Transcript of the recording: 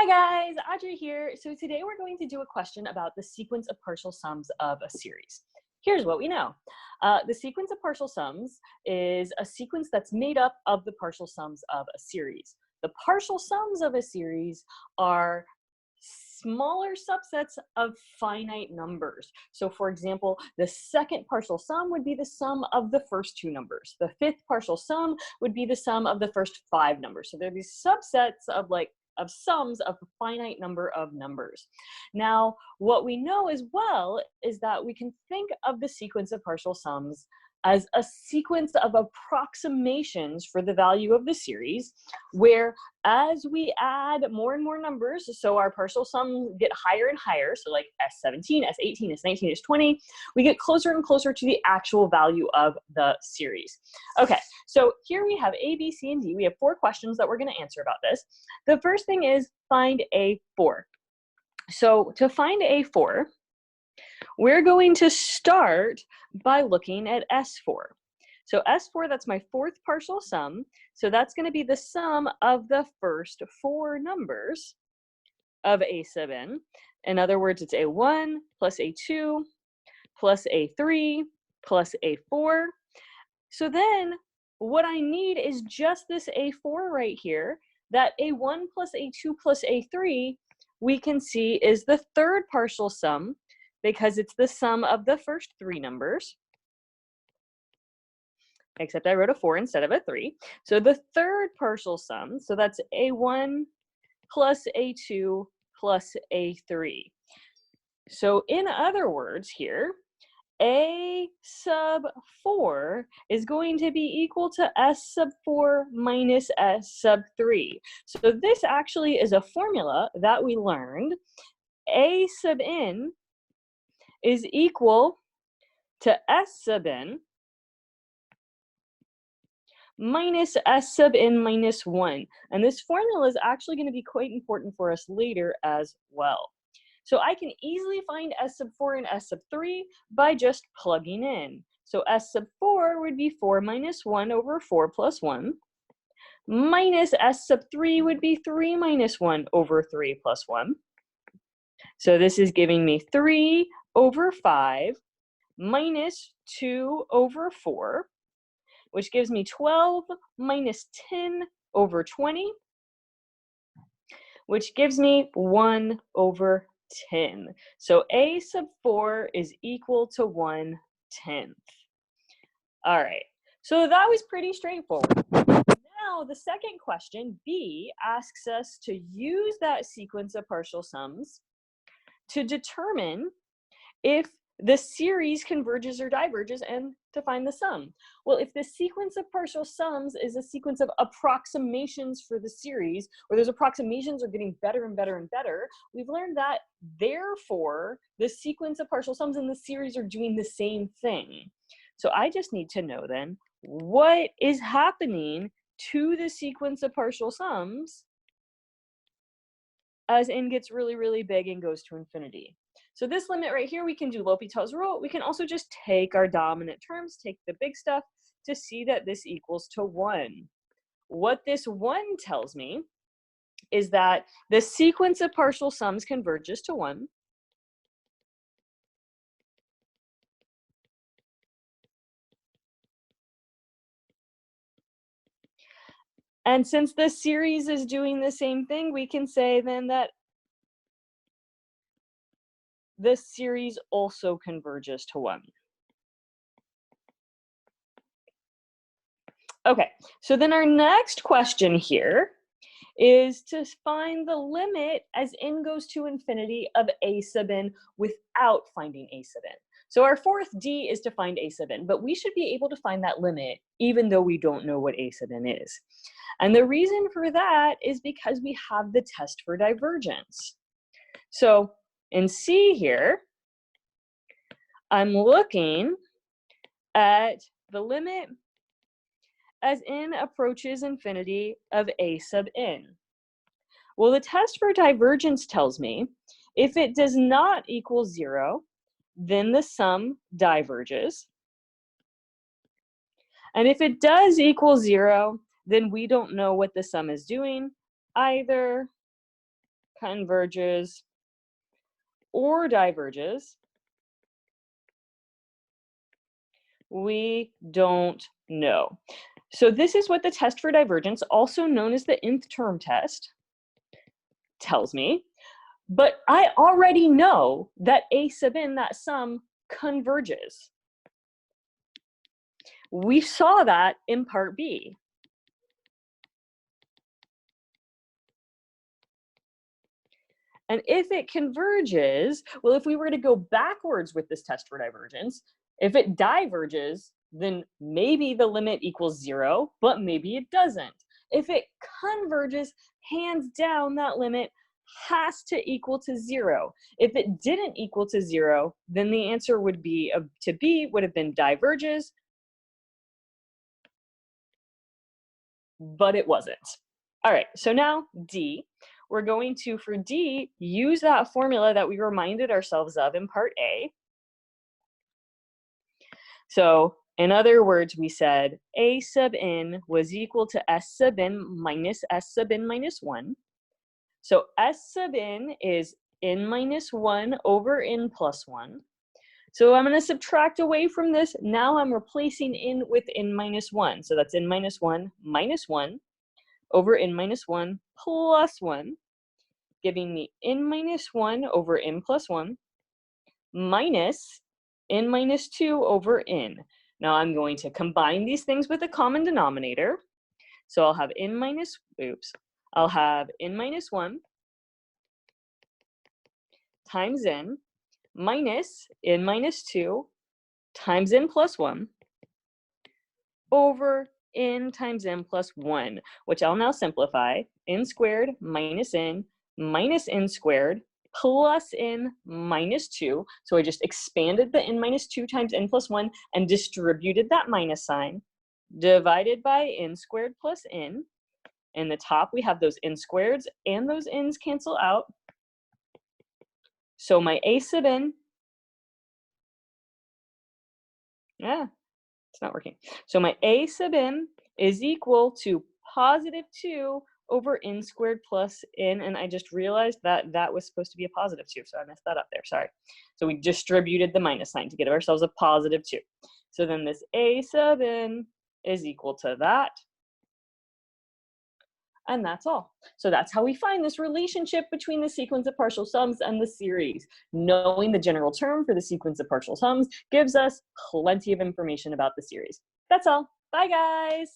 Hi guys, Audrey here. So today we're going to do a question about the sequence of partial sums of a series. Here's what we know. The sequence of partial sums is a sequence that's made up of the partial sums of a series. The partial sums of a series are smaller subsets of finite numbers. So for example, the second partial sum would be the sum of the first two numbers. The fifth partial sum would be the sum of the first five numbers. So there are these subsets of sums of a finite number of numbers. Now, what we know as well is that we can think of the sequence of partial sums as a sequence of approximations for the value of the series, where as we add more and more numbers, so our partial sums get higher and higher, so like S17, S18, S19, S20, we get closer and closer to the actual value of the series. Okay, so here we have A, B, C, and D. We have 4 questions that we're going to answer about this. The first thing is find A4. So to find A4, we're going to start by looking at S4. So S4, that's my 4th partial sum. So that's going to be the sum of the first 4 numbers of A sub n. In other words, it's A1 plus A2 plus A3 plus A4. So then what I need is just this A4 right here. That A1 plus A2 plus A3, we can see is the 3rd partial sum, because it's the sum of the first 3 numbers, except I wrote a 4 instead of a 3. So the 3rd partial sum, so that's A1 plus A2 plus A3. So in other words here, A sub 4 is going to be equal to S sub 4 minus S sub 3. So this actually is a formula that we learned. A sub n is equal to S sub n minus S sub n minus 1. And this formula is actually going to be quite important for us later as well. So I can easily find S sub 4 and S sub 3 by just plugging in. So S sub 4 would be 4 minus 1 over 4 plus 1, minus S sub 3 would be 3 minus 1 over 3 plus 1. So this is giving me 3 over 5 minus 2 over 4, which gives me 12 minus 10 over 20, which gives me 1 over 10. So A sub 4 is equal to 1/10. All right, so that was pretty straightforward. Now, the second question, B, asks us to use that sequence of partial sums to determine if the series converges or diverges and to find the sum. Well, if the sequence of partial sums is a sequence of approximations for the series, where those approximations are getting better and better and better, we've learned that therefore the sequence of partial sums in the series are doing the same thing. So I just need to know then what is happening to the sequence of partial sums as n gets really, really big and goes to infinity. So this limit right here, we can do L'Hopital's rule. We can also just take our dominant terms, take the big stuff, to see that this equals to 1. What this 1 tells me is that the sequence of partial sums converges to 1. And since this series is doing the same thing, we can say then that this series also converges to 1. Okay, so then our next question here is to find the limit as n goes to infinity of A sub n without finding A sub n. So our 4th D is to find A sub n, but we should be able to find that limit even though we don't know what A sub n is. And the reason for that is because we have the test for divergence. So in C here, I'm looking at the limit as n approaches infinity of A sub n. Well, the test for divergence tells me if it does not equal 0, then the sum diverges. And if it does equal 0, then we don't know what the sum is doing, either converges, or diverges? We don't know. So this is what the test for divergence, also known as the nth term test, tells me. But I already know that A sub n, that sum, converges. We saw that in part B. And if it converges, well, if we were to go backwards with this test for divergence, if it diverges, then maybe the limit equals 0, but maybe it doesn't. If it converges, hands down, that limit has to equal to 0. If it didn't equal to 0, then the answer would be to B would have been diverges, but it wasn't. All right, so now D. We're going to, for D, use that formula that we reminded ourselves of in part A. So in other words, we said A sub n was equal to S sub n minus S sub n minus 1. So S sub n is n minus 1 over n plus 1. So I'm going to subtract away from this. Now I'm replacing n with n minus 1. So that's n minus 1 minus 1 over n minus 1 plus 1, giving me n minus 1 over n plus 1 minus n minus 2 over n. Now I'm going to combine these things with a common denominator. So I'll have n minus 1 times n minus n minus 2 times n plus 1 over n times n plus 1, which I'll now simplify. N squared minus n squared plus n minus 2. So I just expanded the n minus 2 times n plus 1 and distributed that minus sign, divided by n squared plus n. In the top, we have those n squareds, and those n's cancel out. So my A sub n, it's not working. So my A sub n is equal to positive 2 over n squared plus n, and I just realized that that was supposed to be a positive 2, so I messed that up there, sorry. So we distributed the minus sign to get ourselves a positive 2. So then this A sub n is equal to that, and that's all. So that's how we find this relationship between the sequence of partial sums and the series. Knowing the general term for the sequence of partial sums gives us plenty of information about the series. That's all. Bye, guys.